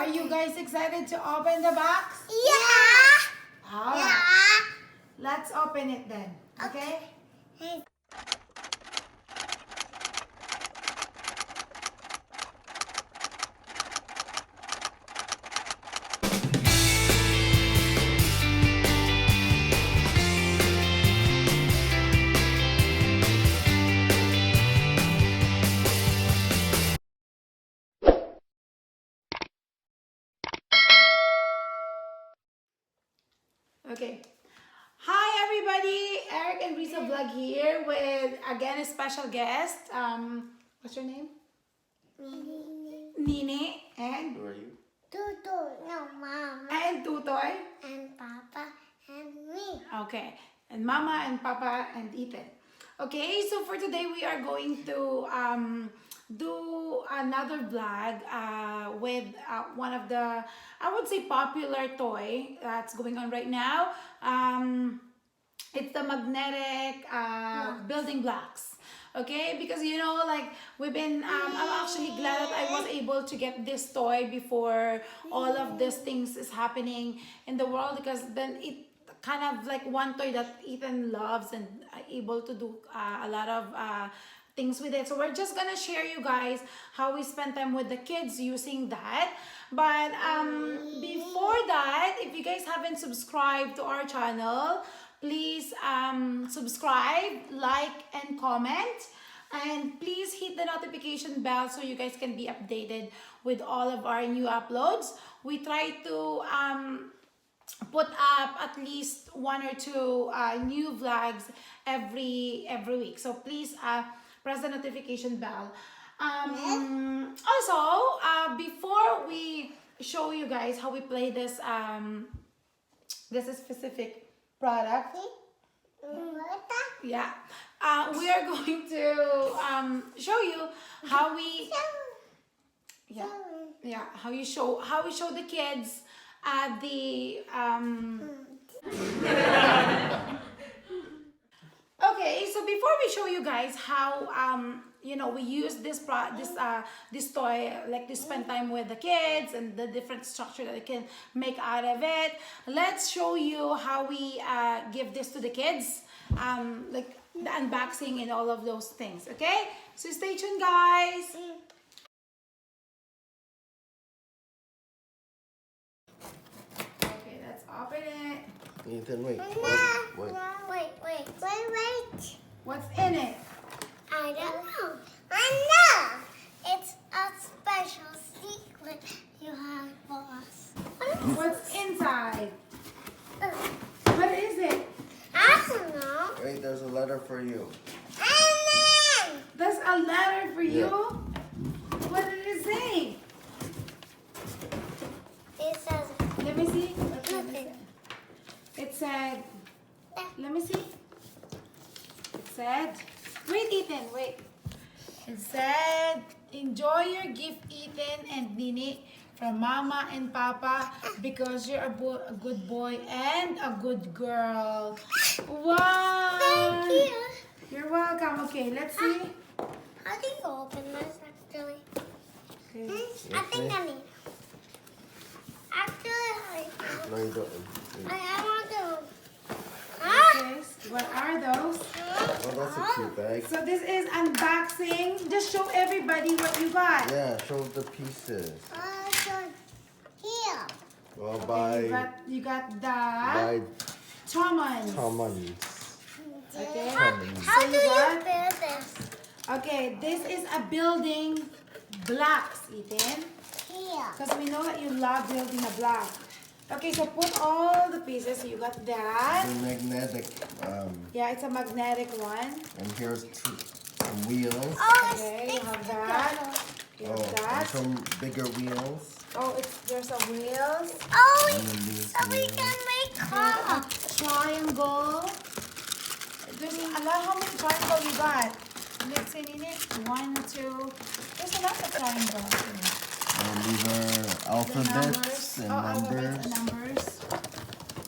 Are you guys excited to open the box? Yeah. All right. Yeah. Let's open it then. Okay? Okay. Hi everybody, Eric and Risa Vlog here with again a special guest. What's your name? Nene and Who are you? Tutu, no, Mama. and Tutoy. And Papa and me. Okay, and Mama and Papa and Ethan. Okay, so for today we are going to do another vlog with one of the, I would say, popular toy that's going on right now. It's the magnetic building blocks. Okay, because you know, like we've been, I'm actually glad that I was able to get this toy before all of these things is happening in the world, because then it kind of like one toy that Ethan loves and able to do a lot of things with it. So we're just gonna share you guys how we spend time with the kids using that. But before that, if you guys haven't subscribed to our channel, please subscribe, like, and comment. And please hit the notification bell so you guys can be updated with all of our new uploads. We try to put up at least 1 or 2 new vlogs every week. So please press the notification bell. Also, before we show you guys how we play this this specific product, yeah, we are going to show you how we how we show the kids the okay, so before we show you guys how you know, we use this toy, like to spend time with the kids and the different structure that they can make out of it, let's show you how we give this to the kids, like the unboxing and all of those things. Okay, so stay tuned, guys. Okay, let's open it. Ethan, wait. Wait. Wait. What's in it? I don't know. I know. It's a special secret you have for us. What's inside? What is it? I don't know. Wait, there's a letter for you. Amen. There's a letter for you? Yeah. What did it say? It says, Let me see. What did it say? It said, let me see. It said, wait, Ethan, wait. It said, enjoy your gift, Ethan and Nini, from Mama and Papa, because you're a good boy and a good girl. Wow. thank you. You're welcome. Okay, let's see. How do you open this actually? Okay. I think I need. Actually, No, you don't. I want to. Okay, what are those? Oh, that's a cute bag. So this is unboxing. Just show everybody what you got. Yeah, show the pieces. Here. Well, Okay, by you got the Tomons. Tomons. Okay. How So do you you got- build this? Okay, this is a building blocks, Ethan. Here. Because we know that you love building a block. Okay, so put all the pieces. So you got that. The magnetic, Yeah, it's a magnetic one. and here's some wheels. Oh, Okay, you it's have that. You Oh, have and that. some bigger wheels. Oh, there's a wheels. Oh, And then these so we wheels. can make Then a cars. triangle. There's a lot. How many triangles you got? Let's see, in it. 1, 2. There's a lot of triangles. These are alphabets and alphabets and numbers. numbers.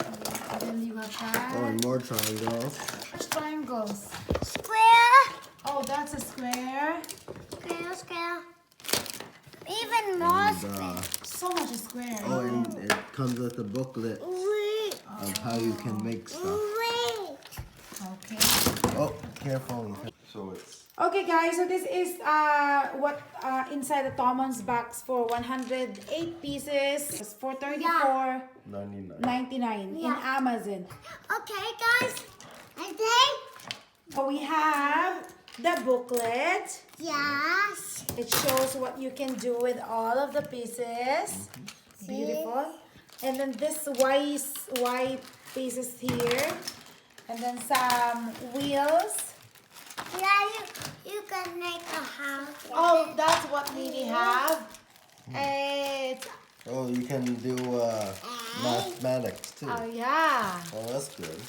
Okay, and then you have that. Oh, and more triangles. There's triangles. Square. Oh, that's a square. Square. Even more And, square. So much square. Oh, and it comes with a booklet Wait. of how you can make stuff. Wait. Okay. Oh, careful. So it's Okay guys, so this is what inside the Tomons box for 108 pieces. It's for $34.99 in Amazon. Okay, guys. I think. So we have the booklet. Yes. It shows what you can do with all of the pieces. Beautiful. And then this white pieces here. And then some wheels. Yeah, you can make a house. Oh, that's what Nini have. It's, oh, you can do mathematics too. oh yeah. Oh, that's good.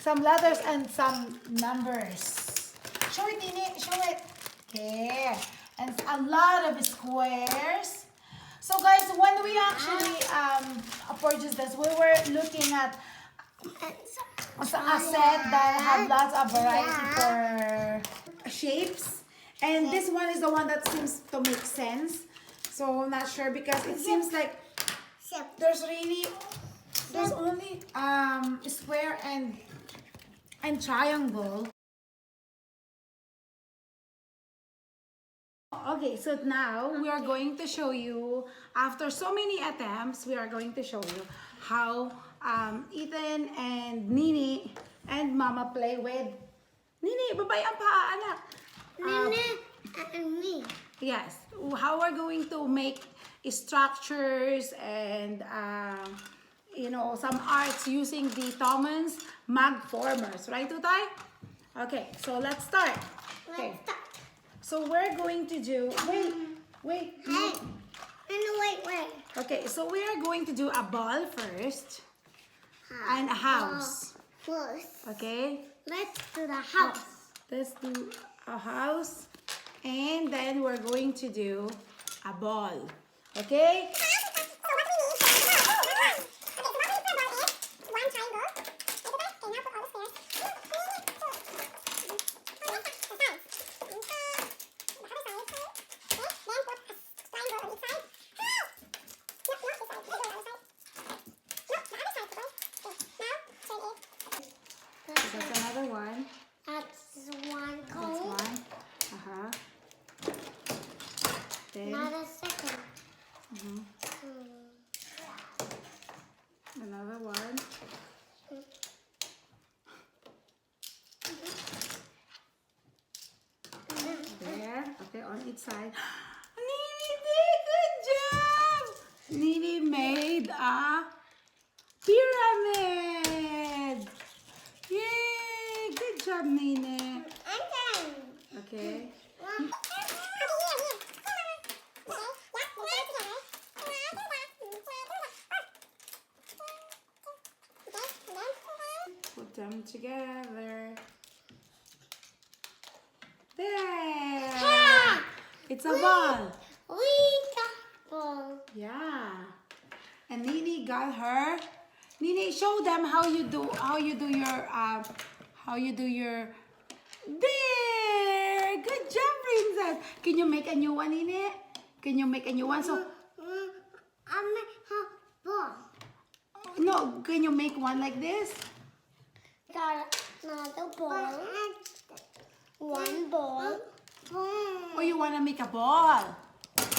Some letters and some numbers. Show it, Nini. Show it. Okay. And a lot of squares. So guys, when we actually purchased this, we were looking at a set that had lots of variety for shapes. And this one is the one that seems to make sense. So I'm not sure because it seems like there's only square and triangle. Okay, so now we are going to show you, after so many attempts, we are going to show you how Ethan and Nini and Mama play with. Nini, babay ang paa, anak. Nene and me. Yes, how we're going to make structures and you know, some arts using the Tomons magformers, right, Tutay? Okay, so let's start. Okay, so we're going to do. Wait. Hey. And wait. Okay, so we are going to do a ball first and a house. First, Okay, let's do the house. let's do a house and then we're going to do a ball. Okay. That's another one. That's one That's cone. one. Then Not a second. another one. There. Okay, on each side. Nini did good job. Nini made a pyramid. Yay! Good job, Nini. And then. Okay. Put them together. There. Ah! It's a ball. We got ball. Yeah. And Nini got her. Nini, show them how you do your there. Good job, princess. Can you make a new one, Nini? Can you make a new one? So I make a ball. no, can you make one like this? Got another ball. One ball. Or you wanna make a ball?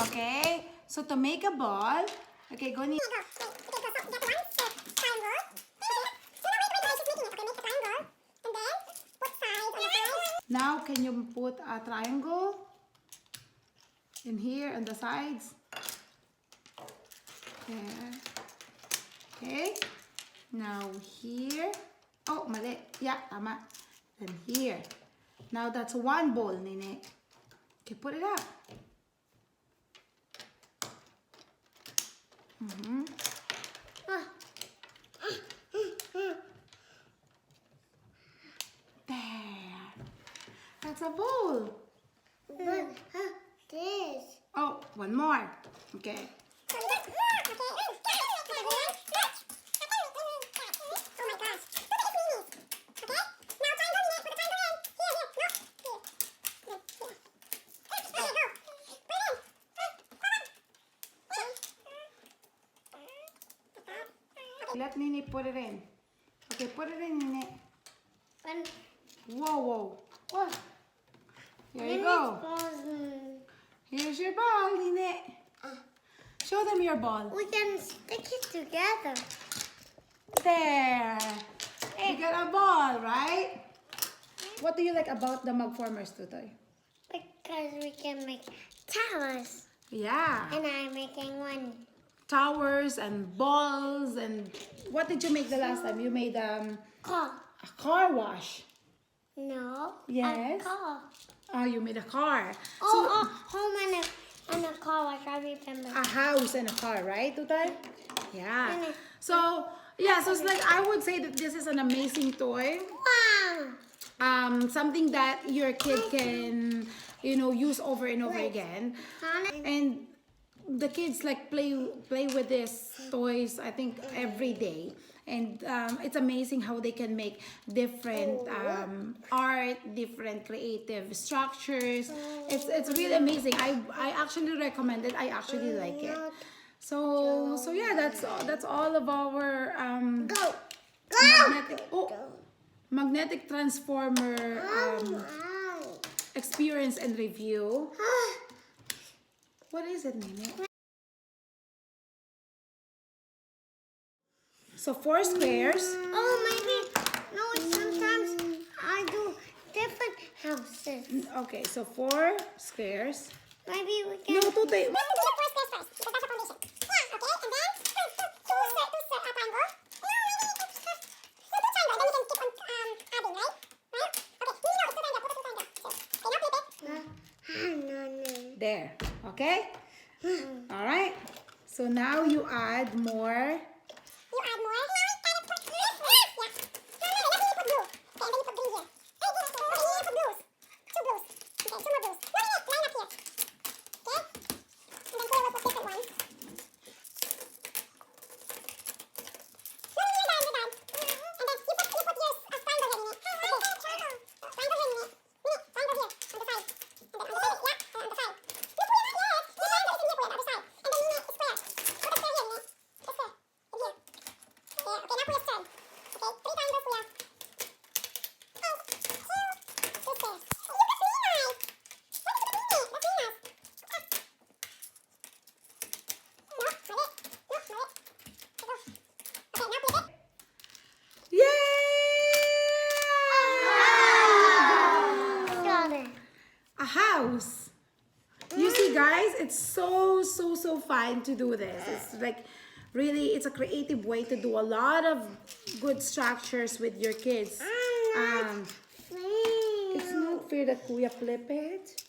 Okay. So to make a ball, okay, go Nini. Now, can you put a triangle in here on the sides? There. Okay. Now here. Oh, mali. Yeah, tama. Then here. Now that's one ball, Nene. Okay, put it up. There. That's a bowl. This. Oh, one more. Okay. Let Nini put it in. Okay, put it in, Nini. And Whoa, whoa. what? Here you go. Here's your ball, Nini. Show them your ball. We can stick it together. There. You got a ball, right? What do you like about the magformers, Tutoy? Because we can make towers. Yeah. And I'm making one. Towers and balls and what did you make the last time? You made Car. a car wash. No. Yes. A car. Oh, you made a car. Home and a car wash, I remember. A house and a car, right, Tutay? Yeah. And So it's like I would say that this is an amazing toy. Wow. Something that your kid can, use over and over again. And the kids like play with these toys, I think, every day. And it's amazing how they can make different art, different creative structures. It's really amazing. I actually recommend it. I actually like it. So yeah, that's all of our magnetic transformer experience and review. What is it, Nini? So 4 squares. Oh, maybe. No, sometimes I do different houses. Okay, so 4 squares. Maybe we can. No, Tutoy. There. Okay? All right. So now you add more. House. You see, guys, it's so fun to do this. It's like really, it's a creative way to do a lot of good structures with your kids. It's not fair that Kuya flip it.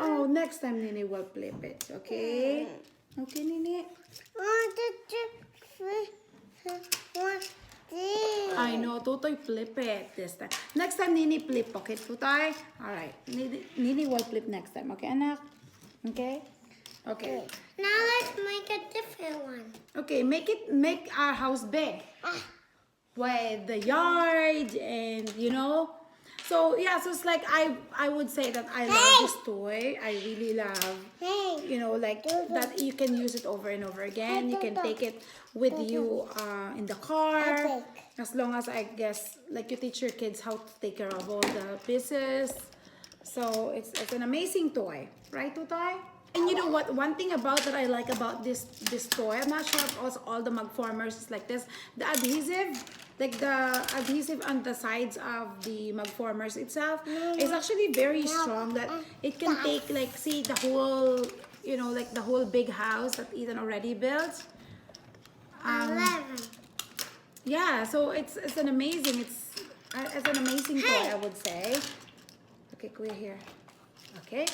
Oh, next time Nini will flip it, okay? Okay, Nini? I know, Tutoy flip it this time. Next time, Nini flip, okay, Tutoy? Alright, Nini will flip next time, okay, anak? Okay? Okay. Now let's make a different one. Okay, make our house big. With the yard and, So, yeah, so it's like, I would say that I love this toy. I really love, like that you can use it over and over again. You can take it with you in the car. As long as, I guess, like you teach your kids how to take care of all the pieces. So, it's an amazing toy. Right, Tutoy? And you know what? One thing that I like about this toy, I'm not sure if also all the magformers is like this. The adhesive, like the adhesive on the sides of the magformers itself, is actually very strong. That it can take, like, see the whole, like the whole big house that Ethan already built. 11. Yeah, so it's an amazing toy, I would say. Okay, Kuya here. Okay.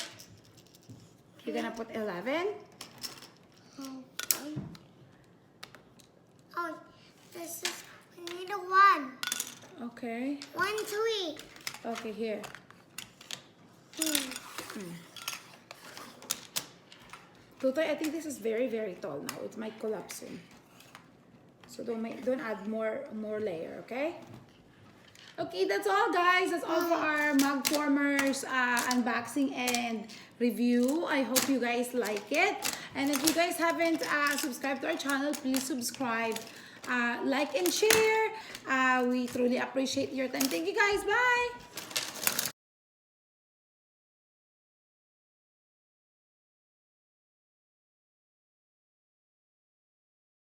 You're gonna put 11. Oh, this is, we need a 1. Okay. 1, 3. Okay, here. Tutoy, I think this is very tall now. It might collapse soon. So don't add more layer, okay? Okay, that's all, guys. That's all for our magformers unboxing and review. I hope you guys like it. And if you guys haven't subscribed to our channel, please subscribe like and share. We truly appreciate your time. Thank you guys. Bye!